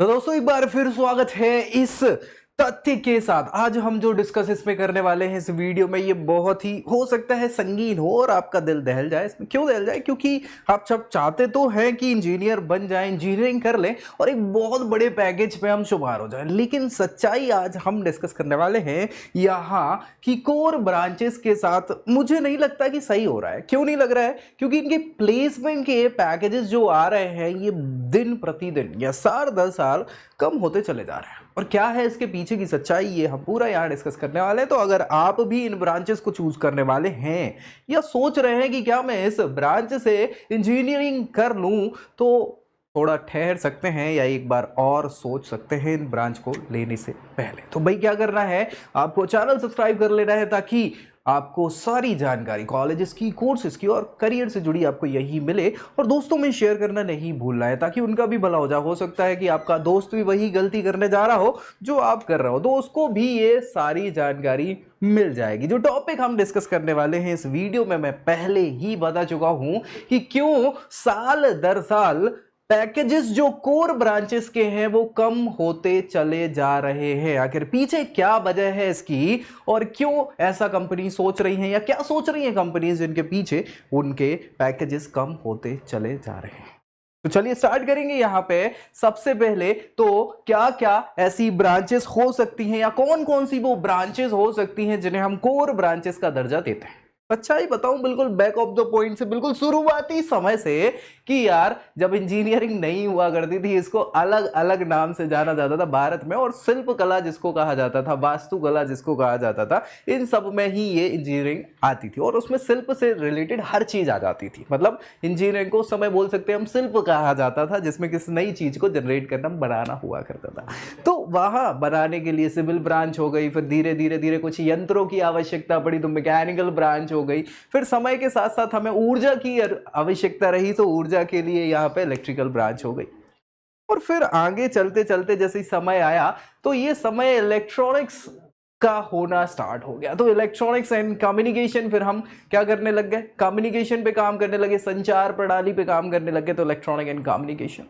तो दोस्तों एक बार फिर स्वागत है इस तथ्य के साथ। आज हम जो डिस्कस इसमें करने वाले हैं इस वीडियो में, ये बहुत ही हो सकता है संगीन हो और आपका दिल दहल जाए। इसमें क्यों दहल जाए? क्योंकि आप सब चाहते तो हैं कि इंजीनियर बन जाएं, इंजीनियरिंग कर लें और एक बहुत बड़े पैकेज पे हम शुमार हो जाएं। लेकिन सच्चाई आज हम डिस्कस करने वाले हैं यहाँ कि कोर ब्रांचेस के साथ मुझे नहीं लगता कि सही हो रहा है। क्यों नहीं लग रहा है? क्योंकि इनके प्लेसमेंट के पैकेजेस जो आ रहे हैं ये दिन प्रतिदिन या साल दर साल कम होते चले जा रहे हैं। और क्या है इसके पीछे की सच्चाई, ये हम पूरा यहाँ डिस्कस करने वाले हैं। तो अगर आप भी इन ब्रांचेस को चूज करने वाले हैं या सोच रहे हैं कि क्या मैं इस ब्रांच से इंजीनियरिंग कर लूं, तो थोड़ा ठहर सकते हैं या एक बार और सोच सकते हैं इन ब्रांच को लेने से पहले। तो भाई क्या करना है, आपको चैनल सब्सक्राइब कर लेना है ताकि आपको सारी जानकारी कॉलेजेस की, कोर्सेज की और करियर से जुड़ी आपको यही मिले। और दोस्तों में शेयर करना नहीं भूलना है ताकि उनका भी भला हो जाए। हो सकता है कि आपका दोस्त भी वही गलती करने जा रहा हो जो आप कर रहे हो, तो उसको भी ये सारी जानकारी मिल जाएगी। जो टॉपिक हम डिस्कस करने वाले हैं इस वीडियो में, मैं पहले ही बता चुका हूं कि क्यों साल दर साल पैकेजेस जो कोर ब्रांचेस के हैं वो कम होते चले जा रहे हैं। आखिर पीछे क्या वजह है इसकी और क्यों ऐसा कंपनी सोच रही है या क्या सोच रही है कंपनीज जिनके पीछे उनके पैकेजेस कम होते चले जा रहे हैं। तो चलिए स्टार्ट करेंगे। यहां पे सबसे पहले तो क्या क्या ऐसी ब्रांचेस हो सकती हैं या कौन कौन सी वो ब्रांचेस हो सकती हैं जिन्हें हम कोर ब्रांचेस का दर्जा देते हैं। अच्छा ही बताऊं, बिल्कुल बैक ऑफ द पॉइंट से, बिल्कुल शुरुआती समय से, कि यार जब इंजीनियरिंग नहीं हुआ करती थी इसको अलग अलग नाम से जाना जाता था भारत में। और शिल्प कला जिसको कहा जाता था, वास्तुकला जिसको कहा जाता था, इन सब में ही ये इंजीनियरिंग आती थी और उसमें शिल्प से रिलेटेड हर चीज आ जाती थी। मतलब इंजीनियरिंग को उस समय बोल सकते हैं हम शिल्प कहा जाता था, जिसमें किसी नई चीज को जनरेट करना, बनाना हुआ करता था। तो वहां बनाने के लिए सिविल ब्रांच हो गई, फिर धीरे धीरे धीरे कुछ यंत्रों की आवश्यकता पड़ी तो मैकेनिकल ब्रांच हो गई, फिर समय के साथ साथ हमें ऊर्जा की आवश्यकता रही तो ऊर्जा के लिए यहाँ पे इलेक्ट्रिकल ब्रांच हो गई। और फिर आगे चलते चलते जैसे समय आया तो ये समय इलेक्ट्रॉनिक्स का होना स्टार्ट हो गया। तो इलेक्ट्रॉनिक्स एंड कम्युनिकेशन, फिर हम क्या करने लग गए, कम्युनिकेशन पे काम करने लगे, संचार प्रणाली पे काम करने लगे, तो इलेक्ट्रॉनिक एंड कम्युनिकेशन।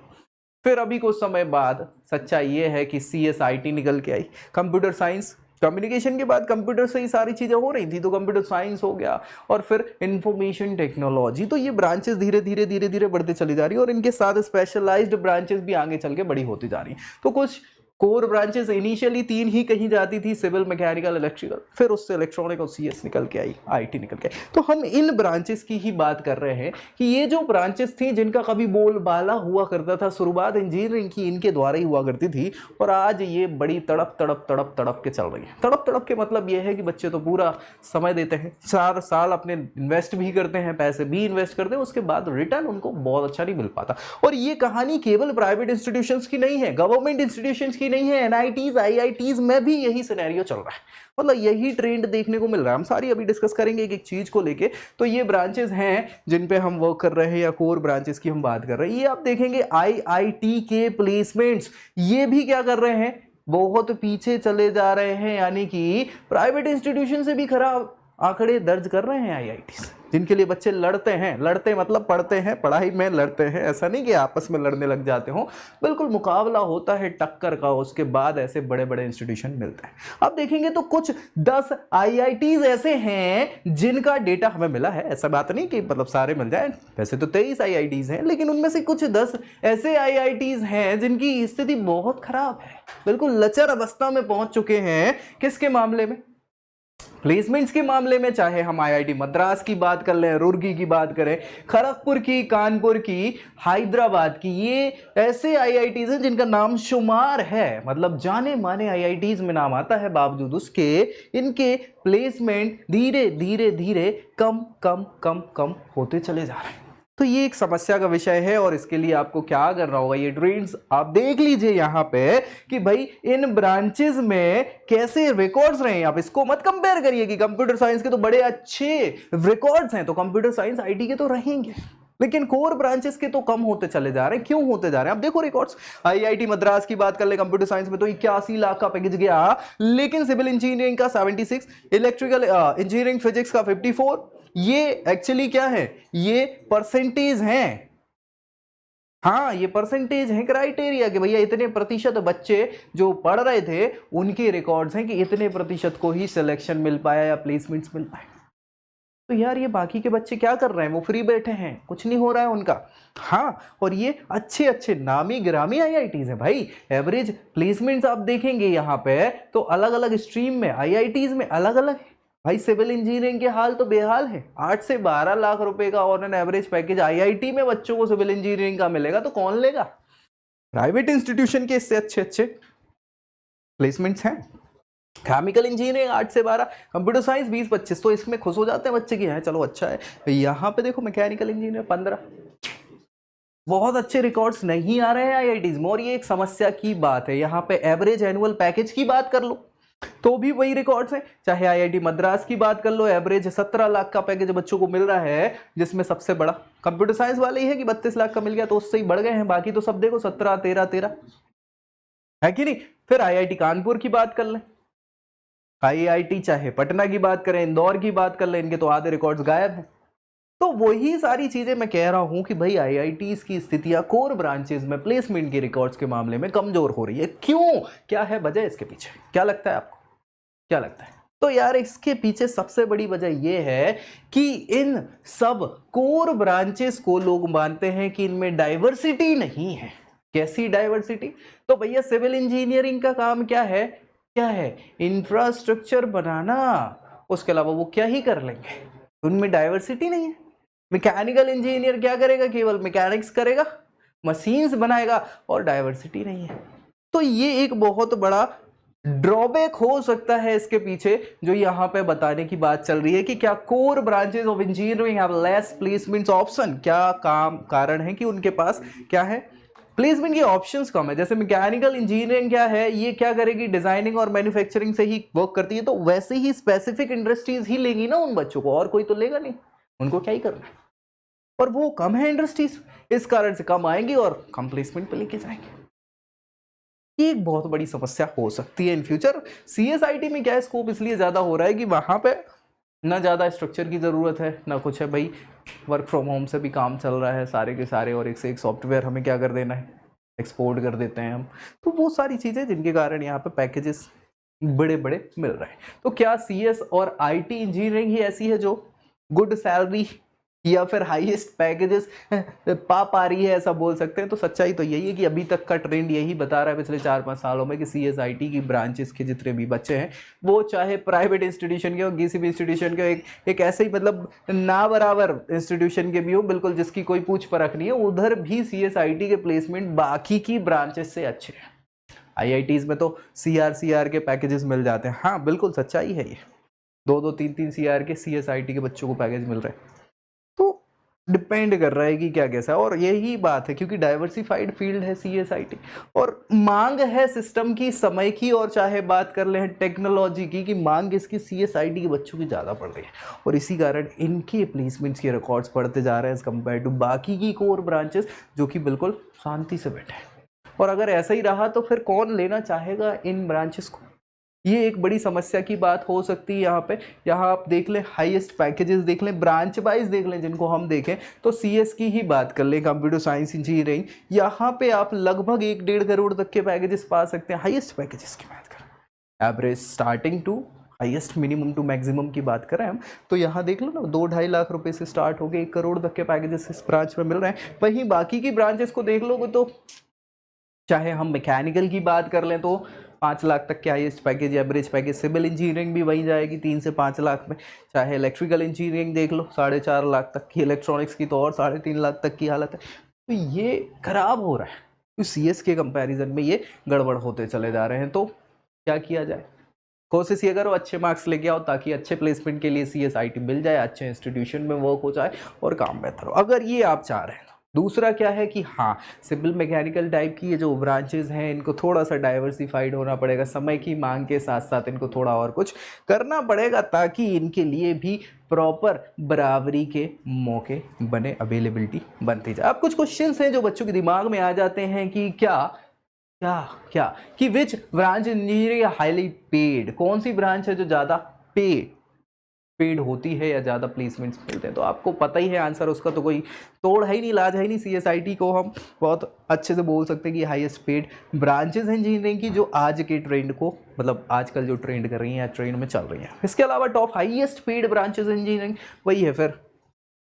फिर अभी कुछ समय बाद सच्चाई ये है कि CSIT निकल के आई, कंप्यूटर साइंस। कम्युनिकेशन के बाद कंप्यूटर से ही सारी चीजें हो रही थी तो कंप्यूटर साइंस हो गया, और फिर इंफॉर्मेशन टेक्नोलॉजी। तो ये ब्रांचेस धीरे धीरे धीरे धीरे बढ़ते चली जा रही है और इनके साथ स्पेशलाइज्ड ब्रांचेस भी आगे चल के बड़ी होती जा रही हैं। तो कुछ कोर ब्रांचेस इनिशियली 3 ही कही जाती थी, सिविल, मैकेनिकल, इलेक्ट्रिकल, फिर उससे इलेक्ट्रॉनिक और CS निकल के आई, IT निकल के आई। तो हम इन ब्रांचेस की ही बात कर रहे हैं कि ये जो ब्रांचेस थी जिनका कभी बोलबाला हुआ करता था, शुरुआत इंजीनियरिंग की इनके द्वारा ही हुआ करती थी, और आज ये बड़ी तड़प तड़प तड़प तड़प के चल रही है। तड़प तड़प के मतलब ये है कि बच्चे तो पूरा समय देते हैं, 4 साल अपने इन्वेस्ट भी करते हैं, पैसे भी इन्वेस्ट करते हैं, उसके बाद रिटर्न उनको बहुत अच्छा नहीं मिल पाता। और ये कहानी केवल प्राइवेट इंस्टीट्यूशंस की नहीं है, गवर्नमेंट इंस्टीट्यूशंस की नहीं है, NITs IITs में भी यही सिनेरियो चल रहा है। मतलब यही ट्रेंड देखने को मिल रहा है। हम सारी अभी डिस्कस करेंगे एक एक चीज को लेके। तो ये ब्रांचेस हैं जिन पे हम वर्क कर रहे हैं या कोर ब्रांचेस की हम बात कर रहे हैं। ये आप देखेंगे IIT के प्लेसमेंट्स, ये भी क्या कर रहे हैं, बहुत पीछे चले जा रहे हैं। यानी कि प्राइवेट इंस्टीट्यूशन से भी खराब आंकड़े दर्ज कर रहे हैं IITs, जिनके लिए बच्चे लड़ते हैं। लड़ते मतलब पढ़ते हैं, पढ़ाई में लड़ते हैं, ऐसा नहीं कि आपस में लड़ने लग जाते हो, बिल्कुल मुकाबला होता है टक्कर का, उसके बाद ऐसे बड़े बड़े इंस्टीट्यूशन मिलते हैं। अब देखेंगे तो कुछ 10 IITs ऐसे हैं जिनका डेटा हमें मिला है, ऐसा बात नहीं कि मतलब सारे मिल जाए, वैसे तो 23 IITs हैं, लेकिन उनमें से कुछ 10 ऐसे IITs हैं जिनकी स्थिति बहुत खराब है, बिल्कुल लचर अवस्था में पहुंच चुके हैं। किसके मामले में? प्लेसमेंट्स के मामले में। चाहे हम IIT मद्रास की बात कर लें, रुड़की की बात करें, खड़गपुर की, कानपुर की, हैदराबाद की, ये ऐसे IITs हैं जिनका नाम शुमार है, मतलब जाने माने IITs में नाम आता है, बावजूद उसके इनके प्लेसमेंट धीरे धीरे धीरे कम कम कम कम होते चले जा रहे हैं। तो ये एक समस्या का विषय है और इसके लिए आपको क्या करना होगा, ये ट्रेंड्स आप देख लीजिए यहाँ पे कि भाई इन ब्रांचेस में कैसे रिकॉर्ड्स रहे हैं। आप इसको मत कंपेयर करिए कि कंप्यूटर साइंस के तो बड़े अच्छे रिकॉर्ड्स हैं तो कंप्यूटर साइंस IT के तो रहेंगे, लेकिन कोर ब्रांचेस के तो कम होते चले जा रहे हैं। क्यों होते जा रहे हैं? आप देखो रिकॉर्ड्स, IIT मद्रास की बात कर ले, कंप्यूटर साइंस में तो 81 लाख का पैकेज गया, लेकिन सिविल इंजीनियरिंग का 76, इलेक्ट्रिकल इंजीनियरिंग फिजिक्स का 54। ये एक्चुअली क्या है, ये परसेंटेज हैं, हाँ, ये परसेंटेज है क्राइटेरिया कि भैया इतने प्रतिशत बच्चे जो पढ़ रहे थे उनके रिकॉर्ड्स हैं कि इतने प्रतिशत को ही सिलेक्शन मिल पाया या प्लेसमेंट्स मिल पाए। तो यार ये बाकी के बच्चे क्या कर रहे हैं, वो फ्री बैठे हैं, कुछ नहीं हो रहा है उनका। हाँ, और ये अच्छे अच्छे नामी गिरामी आईआईटीज हैं भाई। एवरेज प्लेसमेंट्स आप देखेंगे यहाँ पे तो अलग अलग स्ट्रीम में आईआईटीज में अलग अलग है भाई। सिविल इंजीनियरिंग के हाल तो बेहाल है, 8 से 12 लाख रुपए का on an average package IIT में बच्चों को सिविल इंजीनियरिंग का मिलेगा तो कौन लेगा। प्राइवेट इंस्टीट्यूशन के इससे अच्छे अच्छे प्लेसमेंट्स हैं। केमिकल इंजीनियरिंग 8 से 12, कंप्यूटर साइंस 20-25, तो इसमें खुश हो जाते हैं बच्चे की, है चलो अच्छा है। यहाँ पे देखो मैकेनिकल इंजीनियर 15, बहुत अच्छे रिकॉर्ड्स नहीं आ रहे हैं आईआईटीज में। और ये एक समस्या की बात है। यहाँ पे एवरेज एनुअल पैकेज की बात कर लो तो भी वही रिकॉर्ड्स हैं। चाहे आईआईटी मद्रास की बात कर लो, एवरेज 17 लाख का पैकेज बच्चों को मिल रहा है, जिसमें सबसे बड़ा कंप्यूटर साइंस वाले ही है कि 32 लाख का मिल गया, तो उससे ही बढ़ गए हैं। बाकी तो सब देखो 17, 13 है कि नहीं। फिर आईआईटी कानपुर की बात कर लें, आईआईटी चाहे पटना की बात करें, इंदौर की बात कर लें, इनके तो आधे रिकॉर्ड्स गायब हैं। तो वही सारी चीजें मैं कह रहा हूं कि भाई आईआईटीज की स्थितियां कोर ब्रांचेस में प्लेसमेंट के रिकॉर्ड्स के मामले में कमजोर हो रही है। क्यों, क्या है वजह इसके पीछे, क्या लगता है आपको, क्या लगता है। तो यार इसके पीछे सबसे बड़ी वजह यह है कि इन सब कोर ब्रांचेस को लोग मानते हैं कि इनमें डाइवर्सिटी नहीं है। कैसी डाइवर्सिटी, तो भैया सिविल इंजीनियरिंग का काम क्या है, क्या है, इंफ्रास्ट्रक्चर बनाना, उसके अलावा वो क्या ही कर लेंगे, उनमें डाइवर्सिटी नहीं है। मैकेनिकल इंजीनियर क्या करेगा, केवल मैकेनिक्स करेगा, मशीन्स बनाएगा, और डाइवर्सिटी नहीं है। तो ये एक बहुत बड़ा ड्रॉबैक हो सकता है इसके पीछे, जो यहां पे बताने की बात चल रही है कि क्या core branches of engineering have less placements option. क्या कारण है कि उनके पास क्या है, प्लेसमेंट के ऑप्शंस कम है। जैसे मैकेनिकल इंजीनियरिंग क्या है, ये क्या करेगी, डिजाइनिंग और मैन्युफैक्चरिंग से ही वर्क करती है, तो वैसे ही स्पेसिफिक इंडस्ट्रीज ही लेगी ना उन बच्चों को, और कोई तो लेगा नहीं, उनको क्या ही करना है। और वो कम है इंडस्ट्रीज, इस कारण से कम आएंगी और कम प्लेसमेंट पे लेके जाएंगे। ये एक बहुत बड़ी समस्या हो सकती है इन फ्यूचर। सीएसआईटी में क्या स्कोप इसलिए ज्यादा हो रहा है कि वहां पे ना ज्यादा स्ट्रक्चर की जरूरत है ना कुछ है भाई, वर्क फ्रॉम होम से भी काम चल रहा है सारे के सारे, और एक से एक सॉफ्टवेयर हमें क्या कर देना है, एक्सपोर्ट कर देते हैं हम। तो वो सारी चीज़ें जिनके कारण यहाँ पे पैकेजेस बड़े बड़े मिल रहे हैं। तो क्या सीएस और आईटी इंजीनियरिंग ही ऐसी है जो गुड सैलरी या फिर हाईएस्ट पैकेजेस पा रही है, ऐसा बोल सकते हैं। तो सच्चाई तो यही है कि अभी तक का ट्रेंड यही बता रहा है पिछले 4-5 सालों में कि सीएसआईटी की ब्रांचेस के जितने भी बच्चे हैं, वो चाहे प्राइवेट इंस्टीट्यूशन के हो, किसी भी इंस्टीट्यूशन के, एक ऐसे ही मतलब ना बराबर इंस्टीट्यूशन के भी हो, बिल्कुल जिसकी कोई पूछ परख नहीं है, उधर भी सीएसआईटी के प्लेसमेंट बाकी की ब्रांचेस से अच्छे हैं। आईआईटीज में तो सीआर के पैकेजेस मिल जाते हैं। हाँ बिल्कुल सच्चाई है ये, 2-2, 3-3 सीआर के सीएसआईटी के बच्चों को पैकेज मिल रहे हैं। तो डिपेंड कर रहा है कि क्या कैसा, और यही बात है क्योंकि डाइवर्सिफाइड फील्ड है सीएसआईटी, और मांग है सिस्टम की, समय की, और चाहे बात कर ले टेक्नोलॉजी की, कि मांग इसकी सीएसआईटी के बच्चों की ज़्यादा पड़ रही है, और इसी कारण इनके प्लेसमेंट्स के रिकॉर्ड्स बढ़ते जा रहे हैं एज कम्पेयर टू बाकी की कोर ब्रांचेस जो कि बिल्कुल शांति से बैठे हैं। और अगर ऐसा ही रहा तो फिर कौन लेना चाहेगा इन ब्रांचेस को, ये एक बड़ी समस्या की बात हो सकती है। यहाँ आप देख लें, हाईएस्ट पैकेजेस देख लें, ब्रांच वाइज देख लें, जिनको हम देखें तो सीएस की ही बात कर लें, कंप्यूटर साइंस इंजीनियरिंग, यहाँ पे आप लगभग 1-1.5 करोड़ तक के पैकेजेस पा सकते हैं। हाईएस्ट पैकेजेस की बात करें, average starting to highest, minimum to maximum की बात करें हम, तो यहाँ देख लो ना, 2-2.5 लाख रुपए से स्टार्ट हो गए 1 करोड़ तक के पैकेजेस इस ब्रांच में मिल रहे हैं। वहीं बाकी की ब्रांचेस को देख लोगे तो चाहे हम मैकेनिकल की बात कर लें तो 5 लाख तक के highest package, average package. Civil engineering भी वही जाएगी 3 से 5 लाख में। चाहे इलेक्ट्रिकल इंजीनियरिंग देख लो 4.5 लाख तक की, इलेक्ट्रॉनिक्स की तो और 3.5 लाख तक की हालत है। तो ये खराब हो रहा है, तो सीएस के कंपैरिजन में ये गड़बड़ होते चले जा रहे हैं। तो क्या किया जाए, कोशिश ये करो अच्छे मार्क्स लेके आओ ताकि अच्छे प्लेसमेंट के लिए सीएसआईटी मिल जाए, अच्छे इंस्टीट्यूशन में वर्क हो जाए और काम बेहतर हो, अगर ये आप चाह रहे हैं। दूसरा क्या है कि हाँ, सिविल मैकेनिकल टाइप की ये जो ब्रांचेज हैं इनको थोड़ा सा डाइवर्सिफाइड होना पड़ेगा, समय की मांग के साथ साथ इनको थोड़ा और कुछ करना पड़ेगा ताकि इनके लिए भी प्रॉपर बराबरी के मौके बने, अवेलेबिलिटी बनती जाए। अब कुछ क्वेश्चंस हैं जो बच्चों के दिमाग में आ जाते हैं कि क्या क्या क्या कि which branch engineering highly paid, कौन सी ब्रांच है जो ज़्यादा स्पीड होती है या ज़्यादा प्लेसमेंट्स मिलते हैं? तो आपको पता ही है आंसर उसका, तो कोई तोड़ है ही नहीं, लाज है ही नहीं। CSIT को हम बहुत अच्छे से बोल सकते हैं कि हाईएस्ट पेड ब्रांचेज इंजीनियरिंग की जो आज के ट्रेंड को, मतलब आजकल जो ट्रेंड कर रही हैं या ट्रेंड में चल रही हैं। इसके अलावा top highest paid branches engineering वही है, फिर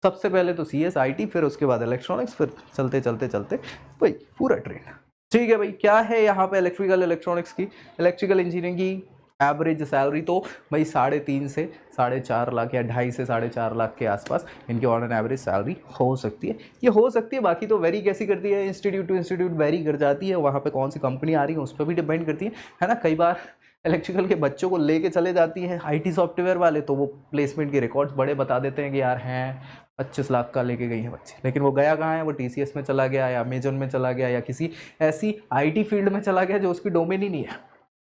सबसे पहले तो CSIT, फिर उसके बाद इलेक्ट्रॉनिक्स, फिर चलते चलते चलते वही पूरा ट्रेंड। ठीक है भाई, क्या है यहाँ पे इलेक्ट्रॉनिक्स की, इलेक्ट्रिकल इंजीनियरिंग की एवरेज सैलरी तो भाई 3.5 से 4.5 लाख या 2.5 से 4.5 लाख के आसपास इनकी ऑन एन एवरेज सैलरी हो सकती है। ये हो सकती है, बाकी तो वेरी कैसी करती है, इंस्टीट्यूट टू इंस्टीट्यूट वेरी कर जाती है, वहाँ पे कौन सी कंपनी आ रही है उस पर भी डिपेंड करती है ना। कई बार इलेक्ट्रिकल के बच्चों को लेके चले जाती है IT सॉफ्टवेयर वाले, तो वो प्लेसमेंट के रिकॉर्ड्स बड़े बता देते हैं कि यार हैं 25 लाख का लेके गई हैं बच्चे, लेकिन वो गया कहाँ है, वो TCS में चला गया या अमेजन में चला गया या किसी ऐसी IT फील्ड में चला गया जो उसकी डोमेन ही नहीं है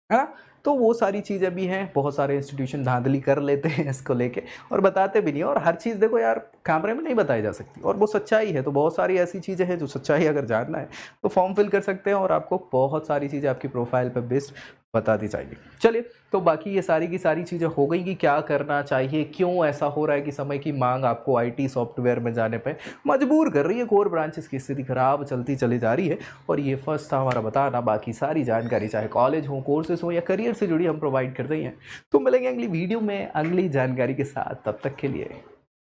ना। तो वो सारी चीज़ें भी हैं, बहुत सारे इंस्टीट्यूशन धांधली कर लेते हैं इसको लेके और बताते भी नहीं, और हर चीज़ देखो यार कैमरे में नहीं बताई जा सकती, और वो सच्चाई है। तो बहुत सारी ऐसी चीज़ें हैं जो सच्चाई अगर जानना है तो फॉर्म फिल कर सकते हैं, और आपको बहुत सारी चीज़ें आपकी प्रोफाइल पर बेस्ड बता दी जाएगी। चलिए, तो बाकी ये सारी की सारी चीज़ें हो गई कि क्या करना चाहिए, क्यों ऐसा हो रहा है कि समय की मांग आपको IT सॉफ्टवेयर में जाने पे मजबूर कर रही है, कोर ब्रांचेस की स्थिति खराब चलती चली जा रही है। और ये फर्स्ट था हमारा बताना, बाकी सारी जानकारी चाहे कॉलेज हो, कोर्सेज हो या करियर से जुड़ी हम प्रोवाइड करते ही हैं। तो मिलेंगे अगली वीडियो में अगली जानकारी के साथ, तब तक के लिए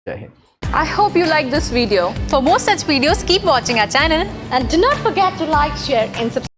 जय Hind. I hope you like this video. For more such videos, keep watching our channel And do not forget to like, share and subscribe.